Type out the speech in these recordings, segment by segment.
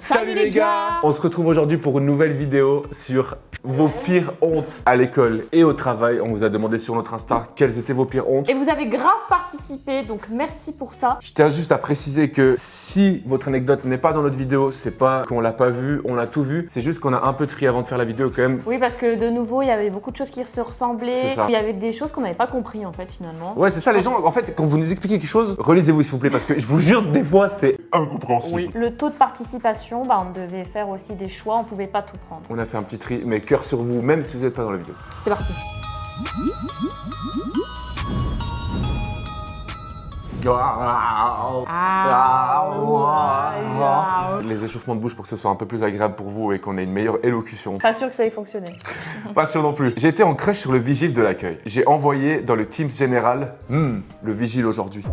Salut les gars! On se retrouve aujourd'hui pour une nouvelle vidéo sur vos pires hontes à l'école et au travail. On vous a demandé sur notre Insta quelles étaient vos pires hontes. Et vous avez grave participé, donc merci pour ça. Je tiens juste à préciser que si votre anecdote n'est pas dans notre vidéo, c'est pas qu'on l'a pas vu, on a tout vu. C'est juste qu'on a un peu trié avant de faire la vidéo quand même. Oui, parce que de nouveau, il y avait beaucoup de choses qui se ressemblaient. C'est ça. Il y avait des choses qu'on n'avait pas compris en fait finalement. Ouais, c'est ça les gens. En fait, quand vous nous expliquez quelque chose, relisez-vous s'il vous plaît parce que je vous jure, des fois c'est incompréhensible. Oui. Le taux de participation, on devait faire aussi des choix, on pouvait pas tout prendre. On a fait un petit tri, mais cœur sur vous, même si vous n'êtes pas dans la vidéo. C'est parti. Les échauffements de bouche pour que ce soit un peu plus agréable pour vous et qu'on ait une meilleure élocution. Pas sûr que ça ait fonctionné. Pas sûr non plus. J'ai été en crush sur le vigile de l'accueil. J'ai envoyé dans le Teams général, le vigile aujourd'hui.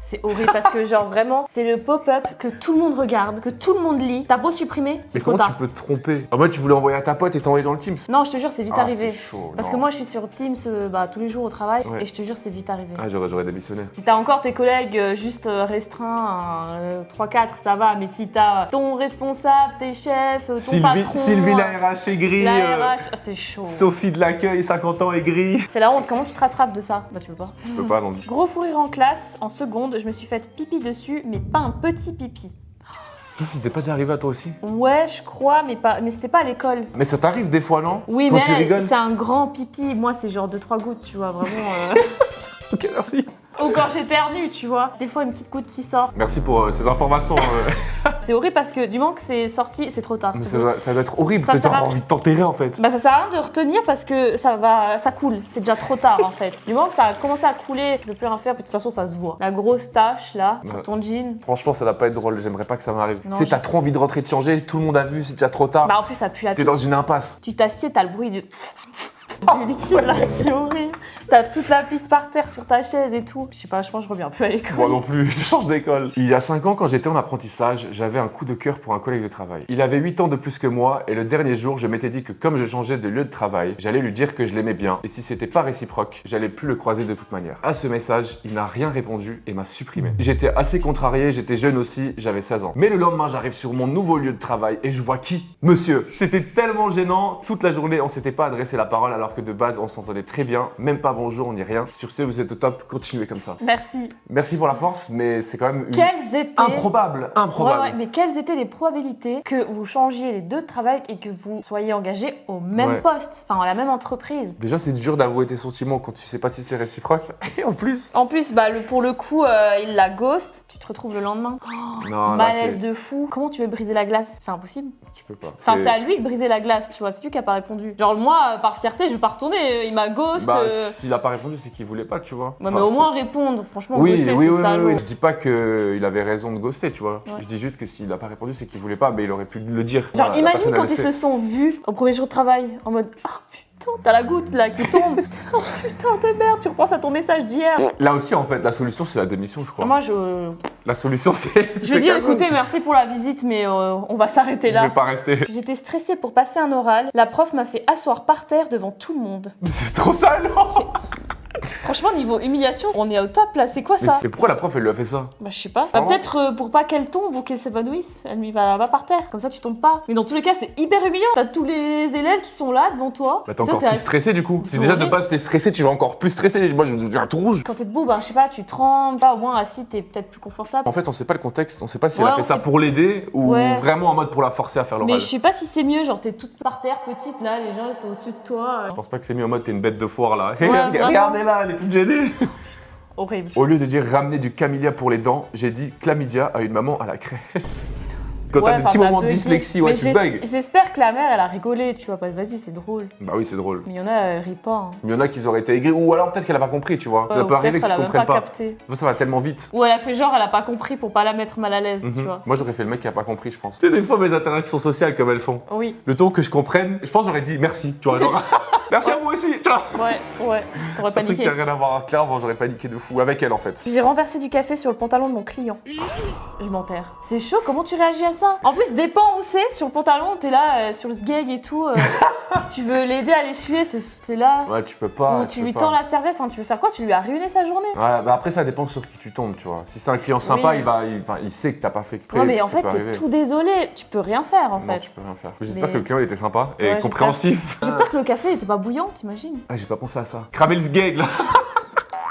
C'est horrible parce que genre vraiment, c'est le pop-up que tout le monde regarde, que tout le monde lit. T'as beau supprimer, c'est Mais trop comment tard. tu peux te tromper? En mode tu voulais envoyer à ta pote et t'as envoyé dans le Teams. Non, je te jure, c'est vite arrivé. C'est chaud. Parce non. que moi, je suis sur Teams tous les jours au travail Ouais. et je te jure, c'est vite arrivé. Ah, j'aurais démissionné. Si t'as encore tes collègues juste restreints, 3-4, ça va, mais si t'as ton responsable, tes chefs, ton patron... Sylvie la RH aigrie. La RH, c'est chaud. Sophie de l'accueil, 50 ans aigrie. C'est la honte, comment tu te rattrapes de ça? Bah tu peux pas. Je peux pas, non. Gros fou rire en classe, en seconde, je me suis fait pipi dessus, mais pas un petit pipi. Ça, c'était pas déjà arrivé à toi aussi? Ouais, je crois, mais c'était pas à l'école. Mais ça t'arrive des fois, non? Oui, Quand tu mais rigoles. c'est un grand pipi. Moi, c'est genre 2-3 gouttes, tu vois, vraiment. Ok, merci. Ou quand j'éternue, tu vois. Des fois, une petite goutte qui sort. Merci pour ces informations. C'est horrible parce que du moment que c'est sorti, c'est trop tard. Mais tu vois. ça doit être horrible. Ça Peut-être sert à avoir envie de t'enterrer en fait. Bah ça sert à rien de retenir parce que ça coule. C'est déjà trop tard en fait. Du moment que ça a commencé à couler, tu peux plus rien faire. Puis de toute façon, ça se voit. La grosse tache là sur ton jean. Franchement, ça va pas être drôle. J'aimerais pas que ça m'arrive. Non, Tu sais, t'as trop envie de rentrer de changer. Tout le monde a vu, c'est déjà trop tard. Bah en plus, ça pue la T'es pisse. dans une impasse. Tu t'assieds, t'as le bruit du liquide là, c'est horrible. T'as toute la piste par terre sur ta chaise et tout. Je sais pas, je pense que je reviens plus à l'école. Moi non plus, je change d'école. Il y a 5 ans, quand j'étais en apprentissage, j'avais un coup de cœur pour un collègue de travail. Il avait 8 ans de plus que moi et le dernier jour, je m'étais dit que comme je changeais de lieu de travail, j'allais lui dire que je l'aimais bien et si c'était pas réciproque, j'allais plus le croiser de toute manière. À ce message, il n'a rien répondu et m'a supprimé. J'étais assez contrarié, j'étais jeune aussi, j'avais 16 ans. Mais le lendemain, j'arrive sur mon nouveau lieu de travail et je vois qui? Monsieur. C'était tellement gênant, toute la journée, on s'était pas adressé la parole alors que de base, on s'entendait très bien, même pas bonjour ni rien. Sur ce, vous êtes au top, continuez comme ça. Merci. Merci pour la force, mais c'est quand même Quelles étaient... improbable. Ouais, mais quelles étaient les probabilités que vous changiez les deux de travail et que vous soyez engagés au même poste, enfin à la même entreprise? Déjà, c'est dur d'avouer tes sentiments quand tu sais pas si c'est réciproque. Et en plus... En plus, pour le coup, il la ghost, tu te retrouves le lendemain. Non, là, Malaise de fou. Comment tu veux briser la glace? C'est impossible. Tu peux pas. Enfin, c'est à lui de briser la glace, tu vois, c'est lui qui a pas répondu. Genre, moi, par fierté, je vais pas retourner, il m'a ghost. Bah, s'il a pas répondu, c'est qu'il voulait pas, tu vois. Ouais, mais au moins répondre, franchement, Oui, ghoster, oui, c'est oui, salaud. oui. Je dis pas qu'il avait raison de ghoster, tu vois. Ouais. Je dis juste que s'il a pas répondu, c'est qu'il voulait pas, mais il aurait pu le dire. Genre, Voilà, la imagine personne a quand ils laissé. se sont vus au premier jour de travail, en mode « Oh putain, t'as la goutte là qui tombe. Oh putain de merde, tu repenses à ton message d'hier. » Là aussi, en fait, la solution, c'est la démission, je crois. Moi, je La solution, c'est... Je vais dire, écoutez, merci pour la visite, mais on va s'arrêter Je là. vais pas rester. J'étais stressée pour passer un oral. La prof m'a fait asseoir par terre devant tout le monde. Mais c'est trop sale, non? Franchement, niveau humiliation, on est au top là. C'est quoi Mais ça? c'est pourquoi la prof, elle lui a fait ça? Bah, je sais pas. Bah, Vraiment peut-être pour pas qu'elle tombe ou qu'elle s'évanouisse. Elle lui va par terre. Comme ça, tu tombes pas. Mais dans tous les cas, c'est hyper humiliant. T'as tous les élèves qui sont là devant toi. Bah, t'es Toi, encore plus stressé, du coup. Si C'est déjà de horrible. base, t'es stressé, tu vas encore plus stresser. Moi, je deviens tout rouge. Quand t'es debout, bah, je sais pas, tu trembles. Pas au moins assis, t'es peut-être plus confortable. En fait, on sait pas le contexte, on sait pas si Ouais, elle a fait on ça sait- pour l'aider ou Ouais. vraiment en mode pour la forcer à faire l'oral. Mais je sais pas si c'est mieux. Genre, t'es toute par terre, petite là. Les gens, ils sont au-dessus de toi. Je pense pas que c'est mieux en mode t'es une bête de foire là. Ouais, Regardez-la, elle est toute gênée. Horrible. Au lieu de dire ramener du camélia pour les dents, j'ai dit chlamydia à une maman à la crèche. Quand Ouais, t'as des enfin, petits t'as moments de bugué. dyslexie, ouais, Mais tu bugs. J'espère que la mère, elle a rigolé, tu vois. Vas-y, c'est drôle. Bah oui, c'est drôle. Mais il y en a, elle rit pas. Hein. Il y en a qui auraient été aigris, ou alors peut-être qu'elle a pas compris, tu vois. Ouais, Ça ou peut arriver peut-être que tu elle a même comprennes pas. capté. Ça va tellement vite. Ou elle a fait genre, elle a pas compris pour pas la mettre mal à l'aise, tu vois. Moi, j'aurais fait le mec qui a pas compris, je pense. C'est des fois mes interactions sociales comme elles sont. Oui. Le temps que je comprenne, je pense que j'aurais dit merci, tu vois. Genre, Merci à vous aussi. Tu vois. Ouais, t'aurais Un truc paniqué. qui a rien à voir. Clairement, j'aurais paniqué de fou avec elle en fait. J'ai renversé du café sur le pantalon de mon client. Je m'enterre. C'est chaud, comment tu réagis à ça? En plus, dépend où c'est, sur le pantalon, t'es là, sur le sgeg et tout. Tu veux l'aider à l'essuyer, c'est là. Ouais, tu peux pas. Ou tu lui tends la serviette, enfin, tu veux faire quoi? Tu lui as ruiné sa journée. Ouais, bah après ça dépend sur qui tu tombes, tu vois. Si c'est un client sympa, Oui. il sait que t'as pas fait exprès. Ouais, mais en ça fait, peut t'es arriver. tout désolé, tu peux rien faire en Non, fait. tu peux rien faire. J'espère Mais- que le client il était sympa et Ouais, compréhensif. J'espère que le café était pas bouillant, t'imagines? Ah, j'ai pas pensé à ça. Cramer le sgeg là.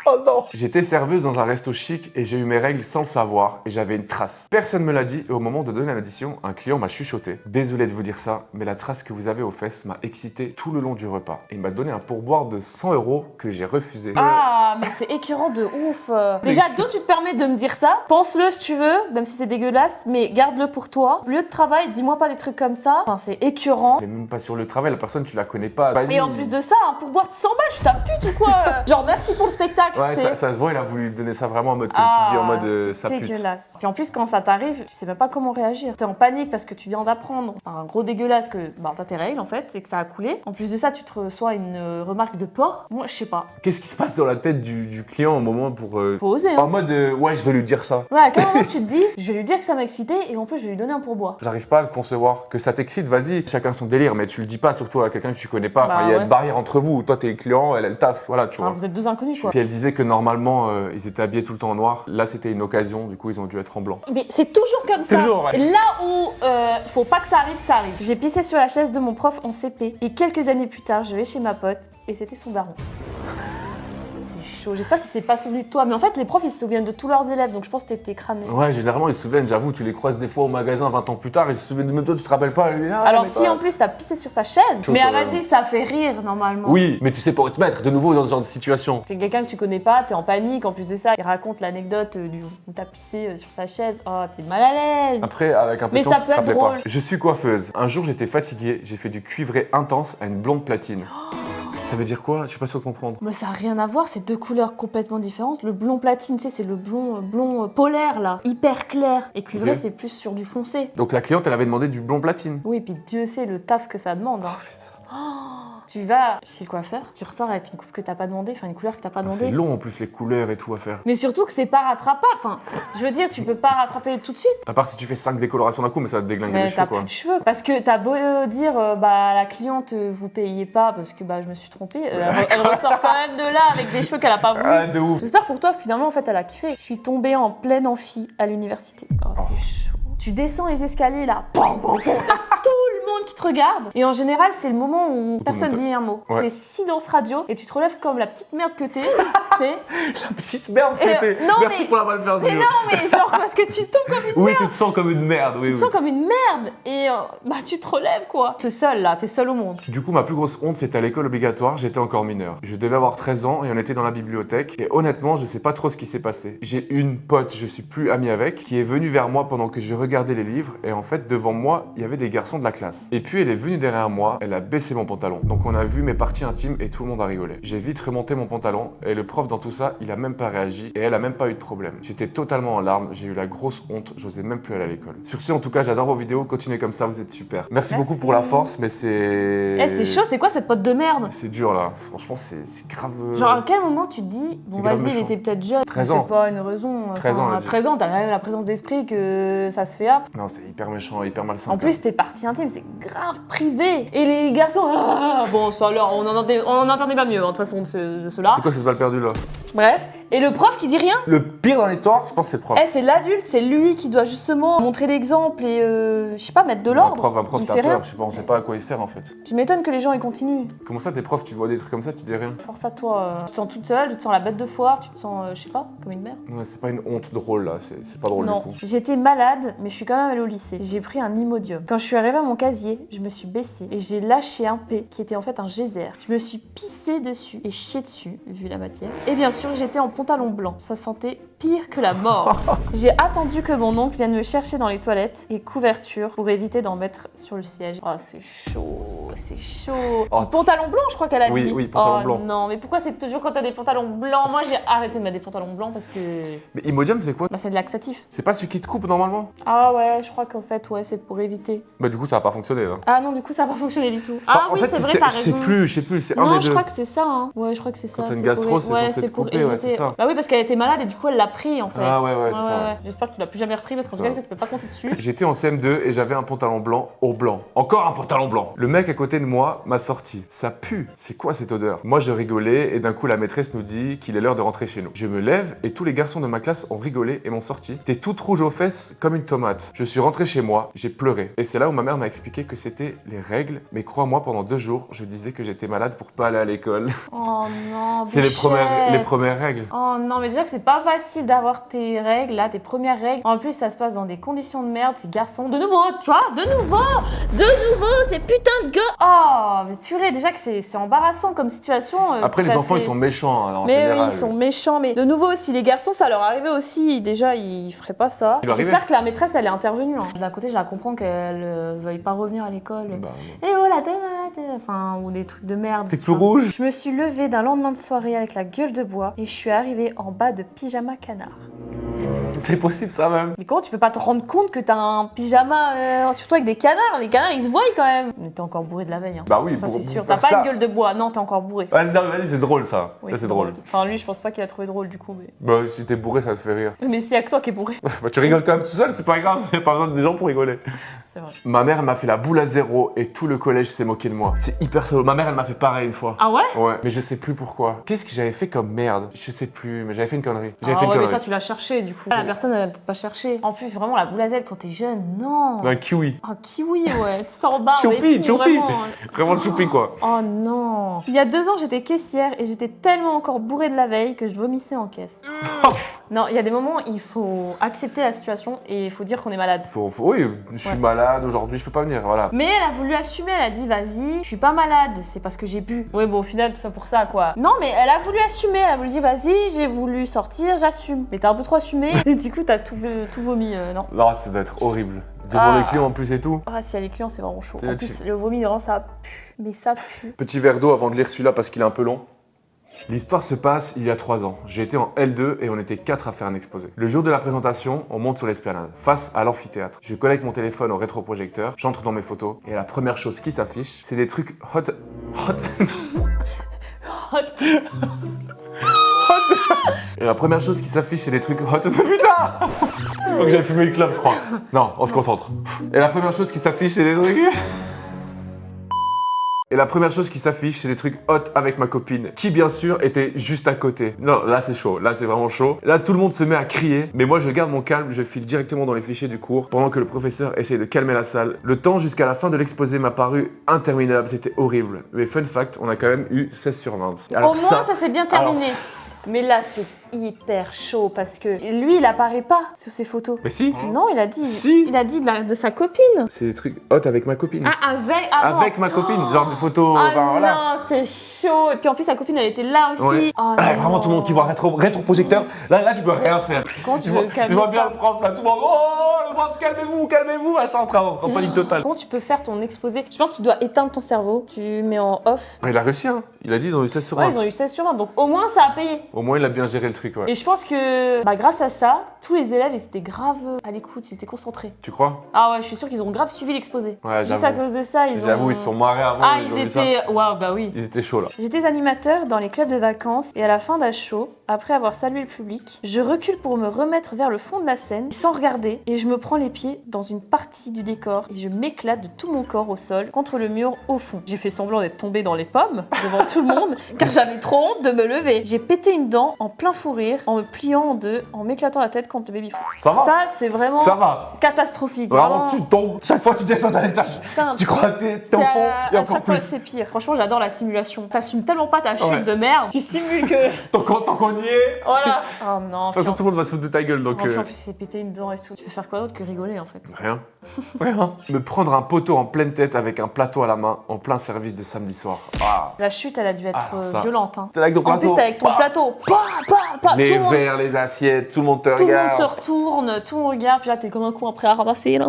Oh non. J'étais serveuse dans un resto chic et j'ai eu mes règles sans le savoir et j'avais une trace. Personne me l'a dit et au moment de donner l'addition, un client m'a chuchoté. Désolé de vous dire ça, mais la trace que vous avez aux fesses m'a excité tout le long du repas. Et il m'a donné un pourboire de 100 € que j'ai refusé. Ah, mais c'est écœurant de ouf. Déjà, d'où tu te permets de me dire ça? Pense-le si tu veux, même si c'est dégueulasse, mais garde-le pour toi. Lieu de travail, dis-moi pas des trucs comme ça. Enfin, c'est écœurant. T'es même pas sur le travail, la personne tu la connais pas. Vas-y. Et en plus de ça, pour boire de 100 balles, je t'appute ou quoi? Genre, merci pour le spectacle, Ouais, tu sais. ça se voit, il a voulu donner ça vraiment en mode, comme tu dis, en mode ça c'est pute. dégueulasse. Puis en plus, quand ça t'arrive, tu sais même pas comment réagir. T'es en panique parce que tu viens d'apprendre un gros dégueulasse que t'as tes règles en fait, et que ça a coulé. En plus de ça, tu te reçois une remarque de porc. Moi, je sais pas. Qu'est-ce qui se passe dans la tête du client au moment pour. Faut oser, En hein. mode, ouais, je vais lui dire ça. Ouais, à quel moment tu te dis, je vais lui dire que ça m'a excité et en plus, je vais lui donner un pourboire. J'arrive pas à le concevoir. Que ça t'excite, vas-y, chacun son délire, mais tu le dis pas surtout à quelqu'un que tu connais pas. Bah Enfin, il y a ouais. une barrière entre vous. Toi, t'es le client, elle le taf, voilà, tu Enfin, vois. vous êtes deux inconnus quoi. Puis elle disait que normalement, ils étaient habillés tout le temps en noir. Là, c'était une occasion, du coup, ils ont dû être en blanc. Mais c'est toujours comme ça. Toujours, ouais. Là où faut pas que ça arrive, que ça arrive. J'ai pissé sur la chaise de mon prof en CP et quelques années plus tard, je vais chez ma pote et c'était son daron. C'est chaud. J'espère qu'il s'est pas souvenu de toi. Mais en fait, les profs, ils se souviennent de tous leurs élèves, donc je pense que t'étais cramé. Ouais, généralement, ils se souviennent, j'avoue, tu les croises des fois au magasin 20 ans plus tard, ils se souviennent de même toi, tu te rappelles pas. Alors si en plus t'as pissé sur sa chaise, Chose mais quand vas-y, même. ça fait rire normalement. Oui, mais tu sais pas où te mettre de nouveau dans ce genre de situation. C'est quelqu'un que tu connais pas, t'es en panique, en plus de ça, il raconte l'anecdote où t'as pissé sur sa chaise. Oh, t'es mal à l'aise. Après, avec un peu Mais de temps, ça ça se peut être rappelait drôle. pas. Je suis coiffeuse. Un jour, j'étais fatiguée, j'ai fait du cuivré intense à une blonde platine. Ça veut dire quoi? Je suis pas sûr de comprendre. Mais ça a rien à voir, c'est deux couleurs complètement différentes. Le blond platine, tu sais, c'est le blond polaire là, hyper clair. Et cuivré, Ok. c'est plus sur du foncé. Donc la cliente, elle avait demandé du blond platine. Oui, puis Dieu sait le taf que ça demande. Tu vas chez le coiffeur, tu ressors avec une coupe que t'as pas demandé, enfin une couleur que t'as pas Ah, c'est demandé. long en plus, les couleurs et tout à faire. Mais surtout que c'est pas rattrapable. Enfin, je veux dire, tu peux pas rattraper tout de suite. À part si tu fais 5 décolorations d'un coup, mais ça va te déglinguer Mais les t'as cheveux quoi. plus de cheveux. Parce que t'as beau dire, la cliente, vous payez pas parce que je me suis trompée. Elle ressort quand même de là avec des cheveux qu'elle a pas voulu. Ah, de ouf. J'espère pour toi que finalement, en fait, elle a kiffé. Je suis tombée en pleine amphi à l'université. Oh, c'est chaud. Tu descends les escaliers là, bam, bam, bam, t'as tout le monde qui te regarde. Et en général, c'est le moment où personne monde te- dit un mot. Ouais. C'est silence radio et tu te relèves comme la petite merde que t'es. Tu sais. La petite merde que Et, t'es. non, Merci mais- pour la balle perdue. Mais non, mais genre parce que tu tombes comme une Oui, tu te sens comme une merde. Tu Oui, te oui. sens comme une merde et tu te relèves quoi. T'es seul là, t'es seul au monde. Du coup, ma plus grosse honte, c'était à l'école obligatoire, j'étais encore mineur. Je devais avoir 13 ans et on était dans la bibliothèque. Et honnêtement, je sais pas trop ce qui s'est passé. J'ai une pote, je suis plus ami avec, qui est venue vers moi pendant que je regardais les livres. Et en fait, devant moi, il y avait des garçons de la classe. Et puis, elle est venue derrière moi, elle a baissé mon pantalon. Donc, on a vu mes parties intimes et tout le monde a rigolé. J'ai vite remonté mon pantalon et le prof dans tout ça, il a même pas réagi et elle a même pas eu de problème. J'étais totalement en larmes, j'ai eu la grosse honte, j'osais même plus aller à l'école. Sur ce, en tout cas, j'adore vos vidéos, continuez comme ça, vous êtes super. Merci Merci. beaucoup pour la force, mais c'est. Eh, c'est chaud, c'est quoi cette pote de merde? C'est dur là, franchement c'est grave. Genre à quel moment tu te dis, bon C'est grave vas-y, il méchant. était peut-être jeune, 13 mais ans. c'est pas une raison. 13 ans, elle à a dit. 13 ans, t'as quand même la présence d'esprit que ça se fait hop. Non, c'est hyper méchant, hyper malsain. En plus, tes parties intimes, c'est grave privé. Et les garçons, bon, ça alors, on en entendait pas mieux, hein, de toute façon, de ceux-là. c'est quoi cette balle perdue là? Bref, et le prof qui dit rien. Le pire dans l'histoire, je pense, c'est le prof. Eh, c'est l'adulte, c'est lui qui doit justement montrer l'exemple et, je sais pas, mettre de Un l'ordre. prof, Il t'as fait rien. peur, je sais pas, on sait pas à quoi il sert en fait. Tu m'étonnes que les gens ils continuent. Comment ça, tes profs, tu vois des trucs comme ça, tu dis rien? Force à toi. Tu te sens toute seule, tu te sens la bête de foire, tu te sens, je sais pas, comme une mère. Ouais, c'est pas une honte drôle là, c'est pas drôle Non, du coup. j'étais malade, mais je suis quand même allée au lycée. J'ai pris un Imodium. Quand je suis arrivée à mon casier, je me suis baissée et j'ai lâché un P qui était en fait un geyser. Je me suis pissée dessus et chiée dessus, vu la matière. Et bien sûr, voiture, j'étais en pantalon blanc. Ça sentait pire que la mort. J'ai attendu que mon oncle vienne me chercher dans les toilettes et couverture pour éviter d'en mettre sur le siège. Oh, c'est chaud, c'est chaud. Oh, Pantalon blanc, je crois qu'elle a dit. Oui, pantalon blanc. Non, mais pourquoi c'est toujours quand t'as des pantalons blancs? Moi, j'ai arrêté de mettre des pantalons blancs parce que... Mais Imodium, c'est quoi? Bah, c'est de laxatif. C'est pas celui qui te coupe normalement? Ah ouais, je crois qu'en fait, ouais, c'est pour éviter. Bah du coup, ça va pas fonctionner là. Ah non, du coup, ça n'a pas fonctionné du tout. Enfin, Ah en oui, fait, c'est vrai, t'as je sais raison. plus, c'est un Non, des je deux. crois que c'est ça. Hein. Ouais, je crois que c'est ça. Quand t'as une c'est gastro, pour- c'est ouais, censé c'est te pour couper, ouais, éviter. c'est ça. Bah oui, parce qu'elle était malade et du coup, elle l'a pris en fait. Ah ouais, c'est ça. J'espère que tu l'as plus jamais repris parce qu'en tout Ça. cas, tu peux pas compter dessus. J'étais en CM2 et j'avais un pantalon blanc au blanc. Encore un pantalon blanc. Le mec à côté de moi m'a sorti. Ça pue. C'est quoi cette odeur? Moi je rigolais et d'un coup la maîtresse nous dit qu'il est l'heure de rentrer chez nous. Je me lève et tous les garçons de ma classe ont rigolé et m'ont sorti. T'es toute rouge aux fesses comme une tomate. Je suis rentré chez moi, j'ai pleuré. Et c'est là où ma mère m'a expliqué que c'était les règles. Mais crois-moi, pendant 2 jours, je disais que j'étais malade pour pas aller à l'école. Oh non, C'est les Bichette. premières règles. Oh non, mais déjà que c'est pas facile d'avoir tes règles, là, tes premières règles. En plus, ça se passe dans des conditions de merde, ces garçons. De nouveau, tu vois, de nouveau, ces putains de gars. Oh, mais purée, déjà que c'est embarrassant comme situation. Après les enfants ils sont méchants hein, en Mais général. oui, ils sont méchants. Mais de nouveau, si les garçons, ça leur arrivait aussi, déjà, ils feraient pas ça. Il va J'espère arriver. que la maîtresse, elle est intervenue. Hein. D'un côté, je la comprends qu'elle veuille pas revenir à l'école. Bah, Et voilà, t'es malade. Enfin, ou des trucs de merde. T'es plus rouge? Je me suis levée d'un lendemain de soirée avec la gueule de bois et je suis arrivée en bas de pyjama canard. C'est possible ça même. Mais comment tu peux pas te rendre compte que t'as un pyjama, surtout avec des canards? Les canards, ils se voient quand même. Mais t'es encore bourré de la veille. Hein. Bah oui, Ça, pour c'est sûr. faire T'as pas ça. une gueule de bois. Non, t'es encore bourré. Vas-y, non, vas-y, c'est drôle ça. Oui, Ça, c'est drôle. Enfin, lui, je pense pas qu'il a trouvé drôle du coup. Mais, Bah si t'es bourré, ça te fait rire. mais c'est avec toi qui est bourré. Bah tu rigoles quand même tout seul, c'est pas grave, y'a pas besoin des gens pour rigoler. C'est vrai. Ma mère, elle m'a fait la boule à zéro et tout le collège s'est moqué de moi. C'est hyper solo. Ma mère, elle m'a fait pareil une fois. Ah ouais? Ouais, mais je sais plus pourquoi. Qu'est-ce que j'avais fait comme merde? Je sais plus, mais j'avais fait une connerie. J'avais Ah fait une ouais, mais connerie. toi, tu l'as cherché du coup. La personne, elle a peut-être pas cherché. En plus, vraiment, la boule à zèle quand t'es jeune, non. Un kiwi. Un kiwi, ouais. Tu s'en bats. Choupi, choupi. Vraiment. Vraiment le choupi quoi. Oh non. Il y a 2 ans, j'étais caissière et j'étais tellement encore bourrée de la veille que je vomissais en caisse. Non, il y a des moments, il faut accepter la situation et il faut dire qu'on est malade. Oui, je suis malade aujourd'hui, je peux pas venir, voilà. Mais elle a voulu assumer, elle a dit vas-y, je suis pas malade, c'est parce que j'ai bu. Ouais bon au final tout ça pour ça quoi. Non mais elle a voulu assumer, elle a voulu dire vas-y, j'ai voulu sortir, j'assume. Mais t'as un peu trop assumé et du coup t'as tout vomi, non. Non, ça doit être horrible. Devant Ah. les clients en plus et tout. Ah si elle est client c'est vraiment chaud. T'es En là-dessus. plus le vomi vraiment ça pue, mais ça pue. Petit verre d'eau avant de lire celui-là parce qu'il est un peu long. L'histoire se passe il y a 3 ans. J'étais en L2 et on était 4 à faire un exposé. Le jour de la présentation, on monte sur l'esplanade, face à l'amphithéâtre. Je connecte mon téléphone au rétroprojecteur, j'entre dans mes photos et la première chose qui s'affiche, c'est des trucs hot. Et la première chose qui s'affiche, c'est des trucs hot. Putain! Faut que j'aille fumer le club, je crois. Non, on se concentre. Et la première chose qui s'affiche, c'est des trucs. Et la première chose qui s'affiche, c'est des trucs hot avec ma copine, qui bien sûr était juste à côté. Non, là c'est chaud, là c'est vraiment chaud. Là tout le monde se met à crier, mais moi je garde mon calme, je file directement dans les fichiers du cours, pendant que le professeur essaye de calmer la salle. Le temps jusqu'à la fin de l'exposé m'a paru interminable, c'était horrible. Mais fun fact, on a quand même eu 16 sur 20. Au moins ça s'est bien terminé. alors, Mais là c'est hyper chaud parce que lui il apparaît pas sur ses photos. Mais si, Non il a dit. Si. Il a dit de sa copine. c'est des trucs hot avec ma copine. Ah avec. Ah, non. Avec ma copine, genre de photos, Ah enfin voilà. non, c'est chaud. Et puis en plus, sa copine, elle était là aussi. Ouais. Oh Ah, non. vraiment tout le monde qui voit rétroprojecteur, là tu peux rien faire. Comment tu Je veux vois, calmer je vois bien ça le prof là, tout le monde, oh le prof, calmez-vous, machin, en panique totale. Comment tu peux faire ton exposé? Je pense que tu dois éteindre ton cerveau. Tu mets en off. Il a réussi, hein. Il a dit dans le 16 sur 20. Ouais, ils ont eu 16 sur 20. Donc au moins, ça a payé. Au moins, il a bien géré le truc, ouais. Et je pense que grâce à ça, tous les élèves, ils étaient grave à l'écoute. Ils étaient concentrés. Tu crois? Ah ouais, je suis sûre qu'ils ont grave suivi l'exposé. Ouais, Juste à j'avoue. cause de ça, ils J'avoue, ont... ils se sont marrés avant. Ah, ils ils ont vu ça. étaient... Waouh, bah oui. Ils étaient chauds, là. J'étais animateur dans les clubs de vacances et à la fin d'un show, après avoir salué le public, je recule pour me remettre vers le fond de la scène sans regarder et je me prends les pieds dans une partie du décor et je m'éclate de tout mon corps au sol contre le mur au fond. J'ai fait semblant d'être tombée dans les pommes devant tout le monde car j'avais trop honte de me lever. J'ai pété une dent en plein fond fou rire en me pliant en deux, en m'éclatant la tête contre le baby-foot. Ça va? Ça, c'est vraiment Ça va. catastrophique. Vraiment, tu tombes. Chaque fois, tu descends d'un étage. Putain, Tu crois que t'es enfant et à encore chaque fois, plus. c'est pire. Franchement, j'adore la simulation. T'assumes tellement pas ta chute Ouais. de merde. Tu simules que. Tant qu'on y est. Voilà. Oh non. De toute façon, tout le monde va se foutre de ta gueule, donc... En plus, il s'est pété une dent et tout. Tu peux faire quoi d'autre que rigoler en fait? Rien. Rien. Me prendre un poteau en pleine tête avec un plateau à la main en plein service de samedi soir. Ah. La chute, elle a dû être ça. violente. Hein. T'es avec ton En plateau. plus, t'es avec ton plateau. Tout Les le monde- verres, les assiettes, tout le monde te Tout le monde regarde. se retourne, tout le monde regarde, puis là t'es comme un con après à ramasser là.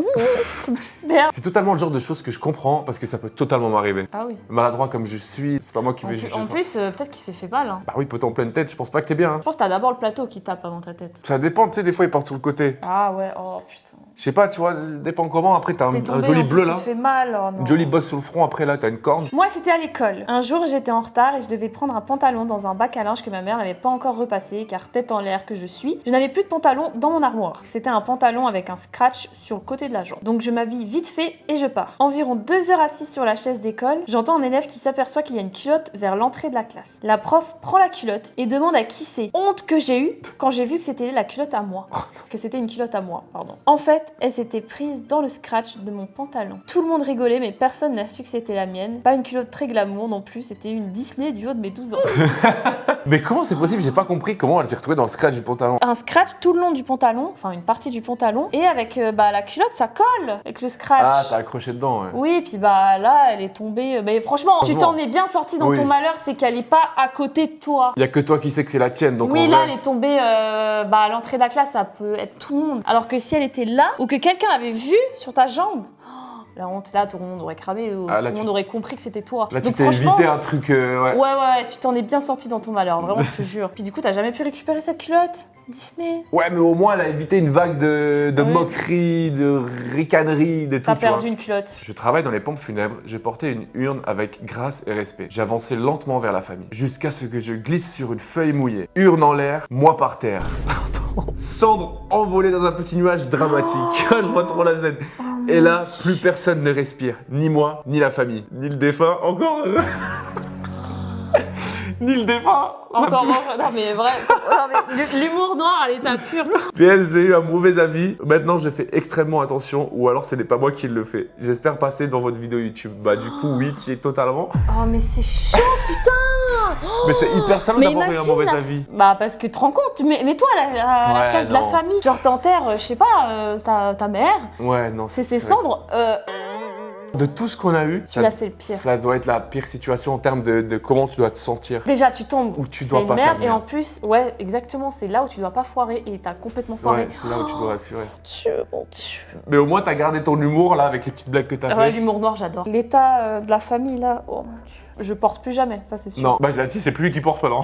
Comme une petite merde. C'est totalement le genre de choses que je comprends parce que ça peut totalement m'arriver. Ah oui. Maladroit comme je suis, c'est pas moi qui vais juger En ça. plus, peut-être qu'il s'est fait mal. Hein. Bah oui, poteau en pleine tête, je pense pas que t'es bien. Hein. Je pense que t'as d'abord le plateau qui tape avant ta tête. Ça dépend, tu sais, des fois il porte sur le côté. Ah ouais, oh putain. Je sais pas, tu vois, ça dépend comment. Après, t'as T'es un tombé, joli en bleu plus, là. tu te fais mal. Oh non. Une jolie bosse sur le front, après là, t'as une corne. Moi, c'était à l'école. Un jour, j'étais en retard et je devais prendre un pantalon dans un bac à linge que ma mère n'avait pas encore repassé, car tête en l'air que je suis, je n'avais plus de pantalon dans mon armoire. C'était un pantalon avec un scratch sur le côté de la jambe. Donc je m'habille vite fait et je pars. Environ 2 heures assis sur la chaise d'école, j'entends un élève qui s'aperçoit qu'il y a une culotte vers l'entrée de la classe. La prof prend la culotte et demande à qui c'est. Honte que j'ai eue quand j'ai vu que c'était la culotte à moi. Que c'était une culotte à moi, pardon. En fait, elle s'était prise dans le scratch de mon pantalon. Tout le monde rigolait, mais personne n'a su que c'était la mienne. Pas une culotte très glamour non plus, c'était une Disney du haut de mes 12 ans. Mais comment c'est possible? J'ai pas compris comment elle s'est retrouvée dans le scratch du pantalon. Un scratch tout le long du pantalon, enfin une partie du pantalon, et avec la culotte, ça colle avec le scratch. Ah, ça a accroché dedans, ouais. Oui, puis bah là, elle est tombée. Mais franchement, tu Franchement. t'en es bien sorti dans Oui. ton malheur, c'est qu'elle est pas à côté de toi. Y a que toi qui sais que c'est la tienne, donc Oui, en là, vrai... elle est tombée à l'entrée de la classe, ça peut être tout le monde. Alors que si elle était là, ou que quelqu'un avait vu sur ta jambe, oh, la honte, là, tout le monde aurait cramé, ou Ah, là, tout le monde aurait compris que c'était toi. Là, tu Donc t'es franchement, évité un truc, ouais. ouais, tu t'en es bien sorti dans ton malheur, vraiment, je te jure. Puis du coup, t'as jamais pu récupérer cette culotte Disney. Ouais, mais au moins, elle a évité une vague de Oui. moqueries, de ricaneries, de tout, T'as tu vois. perdu une culotte. Je travaille dans les pompes funèbres, je portais une urne avec grâce et respect. J'avançais lentement vers la famille, jusqu'à ce que je glisse sur une feuille mouillée. Urne en l'air, moi par terre. Cendres envolées dans un petit nuage dramatique. Je vois trop la scène. Et là, plus personne ne respire. Ni moi, ni la famille. Ni le défunt, encore heureux. Ni le défunt. Ça Encore pue. non mais vrai, non, mais l'humour noir à l'état pur. PS, j'ai eu un mauvais avis. Maintenant, je fais extrêmement attention, ou alors ce n'est pas moi qui le fais. J'espère passer dans votre vidéo YouTube. Bah, du coup, oui, tu y es totalement. Oh mais c'est chaud putain. Mais c'est hyper salaud Mais d'avoir eu un imagine mauvais la- avis. Bah parce que tu te rends compte, mets-toi à la Ouais, place de la non. famille. Genre t'enterres, je sais pas, ta mère, Ouais, non. c'est ses vrai que cendres. De tout ce qu'on a eu, Celui-là c'est le pire. ça doit être la pire situation en termes de comment tu dois te sentir. Déjà tu tombes, Ou tu c'est dois une pas merde, faire et en merde. plus, ouais exactement, c'est là où tu dois pas foirer et t'as complètement foiré. Ouais, c'est là où tu dois assurer. Mon Dieu. Mais au moins, t'as gardé ton humour là avec les petites blagues que t'as Ouais, fait. l'humour noir j'adore. L'état de la famille là, oh mon Dieu. Je porte plus jamais, ça c'est sûr. Non, bah là-dessus, c'est plus lui qui porte pas, non.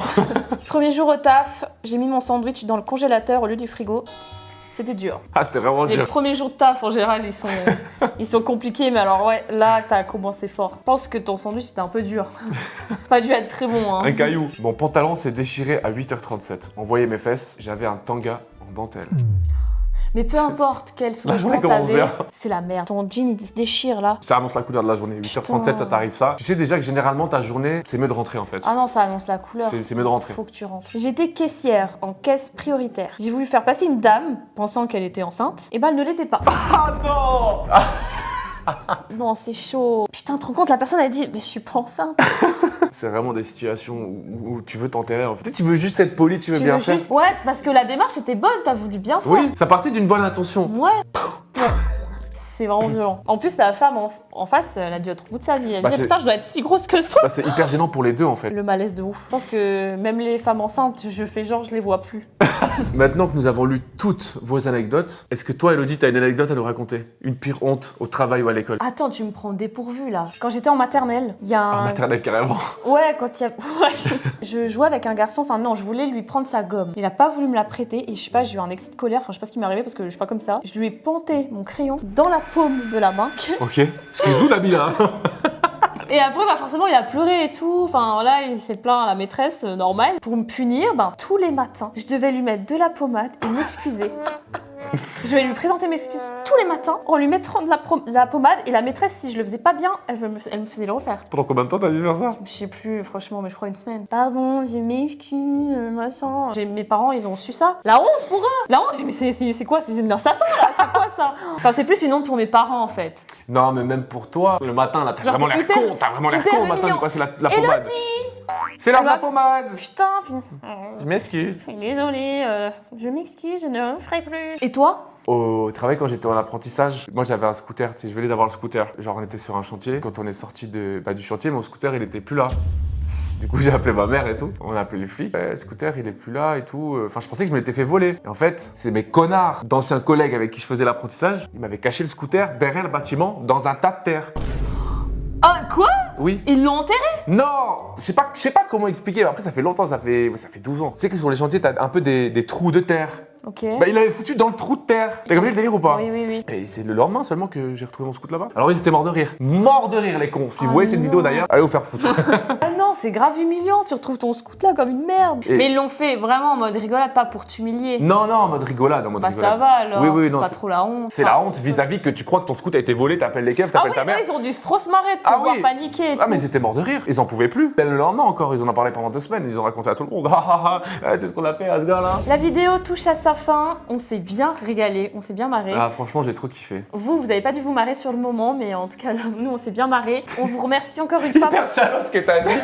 Premier jour au taf, j'ai mis mon sandwich dans le congélateur au lieu du frigo. C'était dur. Ah, c'était vraiment Les dur. premiers jours de taf, en général, ils sont compliqués, mais alors ouais, là, t'as commencé fort. Je pense que ton sandwich était un peu dur. Pas dû être très bon, hein. Un caillou. Mon pantalon s'est déchiré à 8h37. On voyait mes fesses, j'avais un tanga en dentelle. Mais peu importe quel La journée sous-vêtement commence t'avais, bien. c'est la merde. Ton jean, il se déchire, là. Ça annonce la couleur de la journée. 8h37, Putain. ça t'arrive ça. Tu sais déjà que généralement, ta journée, c'est mieux de rentrer en fait. Ah non, ça annonce la couleur. C'est mieux de rentrer. Faut que tu rentres. J'étais caissière en caisse prioritaire. J'ai voulu faire passer une dame, pensant qu'elle était enceinte. Et ben, elle ne l'était pas. Ah non. Non, c'est chaud. Putain, tu te rends compte, la personne a dit, mais je suis pas enceinte. C'est vraiment des situations où tu veux t'enterrer en fait. Tu veux juste être poli, tu veux bien faire. Ouais, parce que la démarche était bonne, t'as voulu bien faire. Oui, ça partait d'une bonne intention. Ouais. Ouais. C'est vraiment violent. En plus, la femme en face, elle a dû être au bout de sa vie. Elle Bah, disait, c'est- putain, je dois être si grosse que ça. Bah, c'est hyper gênant pour les deux en fait. Le malaise de ouf. Je pense que même les femmes enceintes, je fais genre, je les vois plus. Maintenant que nous avons lu toutes vos anecdotes, est-ce que toi, Elodie, t'as une anecdote à nous raconter? Une pire honte au travail ou à l'école? Attends, tu me prends dépourvu là. Quand j'étais en maternelle, il y a En un. maternelle carrément. Ouais, quand il y a. Ouais. Je jouais avec un garçon, enfin non, je voulais lui prendre sa gomme. Il a pas voulu me la prêter et je sais pas, j'ai eu un excès de colère, enfin je sais pas ce qui m'est arrivé parce que je suis pas comme ça. Je lui ai planté mon crayon dans la paume de la main. Ok. Excuse-nous, Nabila. Et après, bah forcément, il a pleuré et tout. Enfin, voilà, il s'est plaint à la maîtresse, normal. Pour me punir, ben, tous les matins, je devais lui mettre de la pommade et m'excuser. Je vais lui présenter mes excuses tous les matins en lui mettant de la pommade et la maîtresse, si je le faisais pas bien, elle me faisait le refaire. Pendant combien de temps t'as dû faire ça? Je sais plus, franchement, mais je crois une semaine. Pardon, je m'excuse, machin. Mes parents, ils ont su ça. La honte pour eux. La honte, mais c'est quoi? C'est une assassin là? C'est quoi ça? Enfin, c'est plus une honte pour mes parents en fait. Non, mais même pour toi, le matin là, t'as Genre, vraiment c'est l'air hyper- con, t'as vraiment l'air hyper con le matin de humiliant. passer la pommade. C'est l'heure de la pommade. Putain, Je m'excuse. désolée, je m'excuse, je ne le ferai plus. Et toi? Au travail, quand j'étais en apprentissage, moi j'avais un scooter, tu sais, je venais d'avoir le scooter. Genre on était sur un chantier, quand on est sorti du chantier, mon scooter il était plus là. Du coup j'ai appelé ma mère et tout, on a appelé les flics, le scooter il est plus là et tout. Enfin je pensais que je me l'étais fait voler. Et en fait, c'est mes connards d'anciens collègues avec qui je faisais l'apprentissage, ils m'avaient caché le scooter derrière le bâtiment dans un tas de terre. Ah, quoi? Oui. Ils l'ont enterré? Non, je sais pas comment expliquer. Après ça fait longtemps, ça fait 12 ans. Tu sais que sur les chantiers t'as un peu des trous de terre. Ok. Bah il l'avait foutu dans le trou de terre. T'as compris le délire ou pas? Oui, oui, oui. Et c'est le lendemain seulement que j'ai retrouvé mon scoot là-bas. Alors ils étaient morts de rire. Morts de rire les cons. Si vous voyez cette vidéo d'ailleurs, allez vous faire foutre. Ah non, c'est grave humiliant, tu retrouves ton scoot là comme une merde. Et- Mais ils l'ont fait vraiment en mode rigolade, pas pour t'humilier. Non, en mode rigolade, Bah ça va alors, Oui, oui, c'est non, pas c'est- trop la honte. C'est la honte vis-à-vis que tu crois que ton scoot a été volé, t'appelles les keufs, Ah t'appelles oui, ta mère. eux, ils ont dû trop se marrer de te Ah voir oui. paniquer et Ah tout. mais ils étaient morts de rire, ils en pouvaient plus. Le lendemain encore, ils en ont parlé pendant 2 semaines, ils ont raconté à tout le monde. C'est ce qu'on a fait à ce gars-là. La vidéo touche à sa fin, on s'est bien régalé, on s'est bien marré. Ah franchement j'ai trop kiffé. Vous avez pas dû vous marrer sur le moment, mais en tout cas, là, nous, on s'est bien marré. On vous remercie encore une fois. Hyper salaud ce que t'as dit.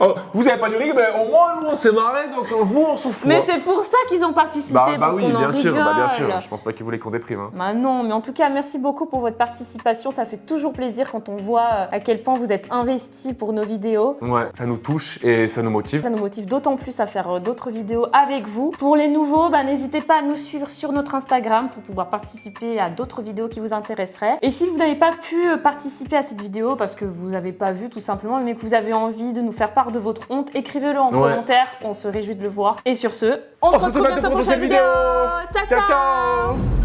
Oh, vous avez pas du rire, mais au moins nous on s'est marré, donc vous on s'en fout. Mais hein. c'est pour ça qu'ils ont participé, Bah pour oui, qu'on en bien sûr, rigole. bien sûr. Je pense pas qu'ils voulaient qu'on déprime. Hein. Bah non, mais en tout cas, merci beaucoup pour votre participation. Ça fait toujours plaisir quand on voit à quel point vous êtes investis pour nos vidéos. Ouais, ça nous touche et ça nous motive. Ça nous motive d'autant plus à faire d'autres vidéos avec vous. Pour les nouveaux, bah, n'hésitez pas à nous suivre sur notre Instagram pour pouvoir participer à d'autres vidéos qui vous intéresseraient. Et si vous n'avez pas pu participer à cette vidéo parce que vous n'avez pas vu tout simplement, mais que vous avez envie de nous faire part de votre honte, écrivez-le en commentaire. On se réjouit de le voir. Et sur ce, on se retrouve bientôt pour une prochaine vidéo. Ciao, ciao.